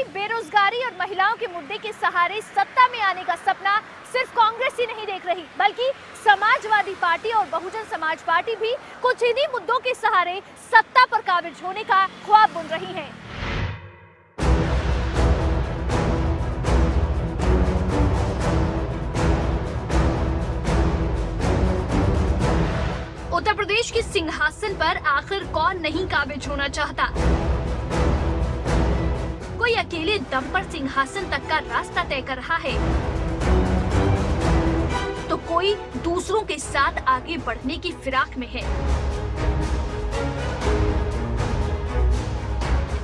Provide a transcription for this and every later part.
महंगाई, बेरोजगारी और महिलाओं के मुद्दे के सहारे सत्ता में आने का सपना सिर्फ कांग्रेस ही नहीं देख रही, बल्कि समाजवादी पार्टी और बहुजन समाज पार्टी भी कुछ इन्हीं मुद्दों के सहारे सत्ता पर काबिज होने का ख्वाब बुन रही हैं। उत्तर प्रदेश के सिंहासन पर आखिर कौन नहीं काबिज होना चाहता? कोई अकेले दम पर सिंहासन तक का रास्ता तय कर रहा है, तो कोई दूसरों के साथ आगे बढ़ने की फिराक में है।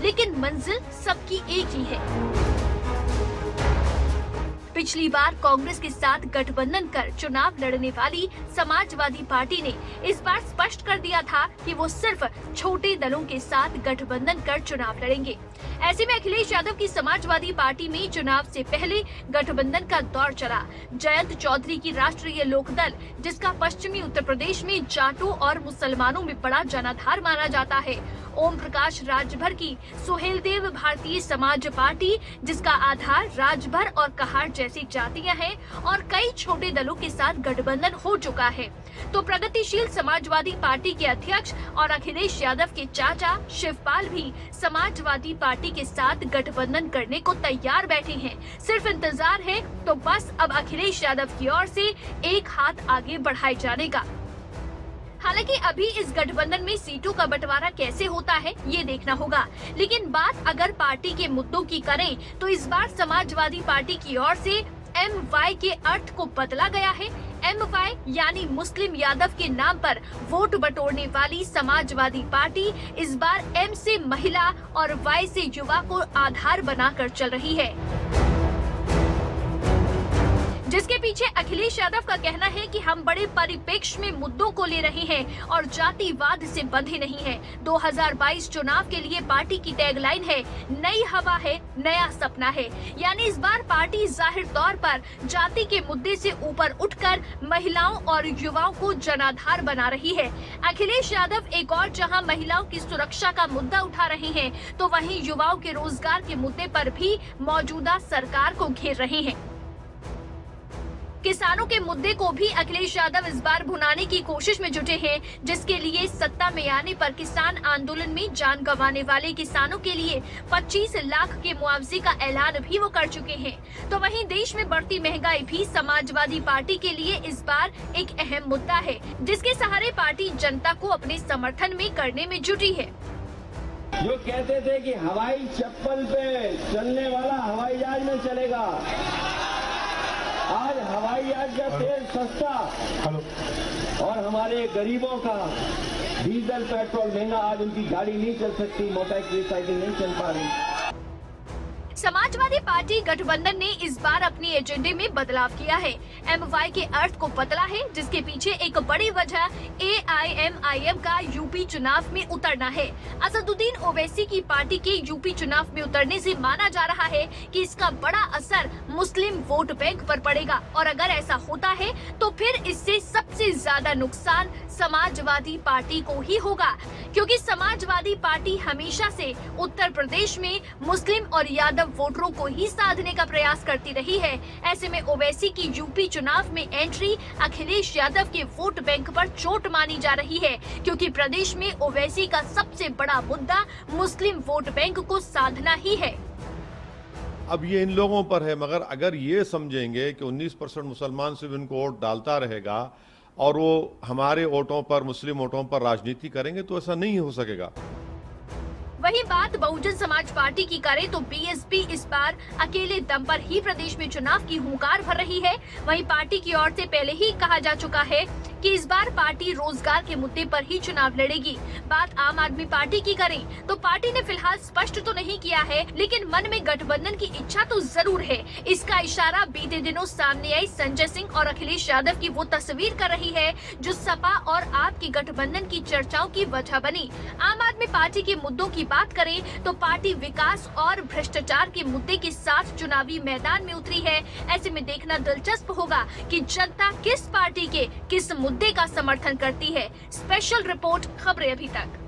लेकिन मंजिल सबकी एक ही है। पिछली बार कांग्रेस के साथ गठबंधन कर चुनाव लड़ने वाली समाजवादी पार्टी ने इस बार स्पष्ट कर दिया था कि वो सिर्फ छोटे दलों के साथ गठबंधन कर चुनाव लड़ेंगे। ऐसे में अखिलेश यादव की समाजवादी पार्टी में चुनाव से पहले गठबंधन का दौर चला। जयंत चौधरी की राष्ट्रीय लोकदल, जिसका पश्चिमी उत्तर प्रदेश में जाटों और मुसलमानों में बड़ा जनाधार माना जाता है, ओम प्रकाश राजभर की सुहेलदेव भारतीय समाज पार्टी, जिसका आधार राजभर और कहार जैसी जातियां हैं, और कई छोटे दलों के साथ गठबंधन हो चुका है। तो प्रगतिशील समाजवादी पार्टी के अध्यक्ष और अखिलेश यादव के चाचा शिवपाल भी समाजवादी पार्टी के साथ गठबंधन करने को तैयार बैठे हैं। सिर्फ इंतजार है तो बस अब अखिलेश यादव की ओर से एक हाथ आगे बढ़ाए जाने का। हालांकि अभी इस गठबंधन में सीटों का बंटवारा कैसे होता है ये देखना होगा, लेकिन बात अगर पार्टी के मुद्दों की करें तो इस बार समाजवादी पार्टी की ओर से MY के अर्थ को बदला गया है। MY यानी मुस्लिम यादव के नाम पर वोट बटोरने वाली समाजवादी पार्टी इस बार M से महिला और Y से युवा को आधार बनाकर चल रही है, जिसके पीछे अखिलेश यादव का कहना है कि हम बड़े परिप्रेक्ष्य में मुद्दों को ले रहे हैं और जातिवाद से बंधे नहीं हैं। 2022 चुनाव के लिए पार्टी की टैगलाइन है, नई हवा है, नया सपना है। यानी इस बार पार्टी जाहिर तौर पर जाति के मुद्दे से ऊपर उठकर महिलाओं और युवाओं को जनाधार बना रही है। अखिलेश यादव एक और जहां महिलाओं की सुरक्षा का मुद्दा उठा रहे हैं, तो वहीं युवाओं के रोजगार के मुद्दे पर भी मौजूदा सरकार को घेर रहे हैं। किसानों के मुद्दे को भी अखिलेश यादव इस बार भुनाने की कोशिश में जुटे हैं, जिसके लिए सत्ता में आने पर किसान आंदोलन में जान गंवाने वाले किसानों के लिए 25 लाख के मुआवजे का ऐलान भी वो कर चुके हैं। तो वहीं देश में बढ़ती महंगाई भी समाजवादी पार्टी के लिए इस बार एक अहम मुद्दा है, जिसके सहारे पार्टी जनता को अपने समर्थन में करने में जुटी है। जो कहते थे कि हवाई चप्पल पे चलने वाला हवाई जहाज में चलेगा, आज हवाई जहाज का तेल सस्ता और हमारे गरीबों का डीजल पेट्रोल महंगा, आज उनकी गाड़ी नहीं चल सकती, मोटरसाइकिल नहीं चल पा रही। समाजवादी पार्टी गठबंधन ने इस बार अपने एजेंडे में बदलाव किया है। MY के अर्थ को बदला है, जिसके पीछे एक बड़ी वजह AIMIM का यूपी चुनाव में उतरना है। असदुद्दीन ओवैसी की पार्टी के यूपी चुनाव में उतरने से माना जा रहा है कि इसका बड़ा असर मुस्लिम वोट बैंक पर पड़ेगा, और अगर ऐसा होता है तो फिर इससे सबसे ज्यादा नुकसान समाजवादी पार्टी को ही होगा, क्योंकि समाजवादी पार्टी हमेशा से उत्तर प्रदेश में मुस्लिम और यादव वोटरों को ही साधने का प्रयास करती रही है। ऐसे में ओवैसी की यूपी चुनाव में एंट्री अखिलेश यादव के वोट बैंक पर चोट मानी जा रही है, क्योंकि प्रदेश में ओवैसी का सबसे बड़ा मुद्दा मुस्लिम वोट बैंक को साधना ही है। अब ये इन लोगों पर है, मगर अगर ये समझेंगे कि 19% मुसलमान सिर्फ इनको वोट डालता रहेगा और वो हमारे वोटों पर, मुस्लिम वोटों पर राजनीति करेंगे, तो ऐसा नहीं हो सकेगा। वही बात बहुजन समाज पार्टी की करें तो BSP इस बार अकेले दम पर ही प्रदेश में चुनाव की हुंकार भर रही है। वहीं पार्टी की ओर से पहले ही कहा जा चुका है कि इस बार पार्टी रोजगार के मुद्दे पर ही चुनाव लड़ेगी। बात आम आदमी पार्टी की करें तो पार्टी ने फिलहाल स्पष्ट तो नहीं किया है, लेकिन मन में गठबंधन की इच्छा तो जरूर है। इसका इशारा बीते दिनों सामने आई संजय सिंह और अखिलेश यादव की वो तस्वीर कर रही है, जो सपा और आप की गठबंधन की चर्चाओं की वजह बनी। आम आदमी पार्टी के मुद्दों की बात करें तो पार्टी विकास और भ्रष्टाचार के मुद्दे के साथ चुनावी मैदान में उतरी है। ऐसे में देखना दिलचस्प होगा कि जनता किस पार्टी के किस मुद्दे का समर्थन करती है। स्पेशल रिपोर्ट खबरें अभी तक।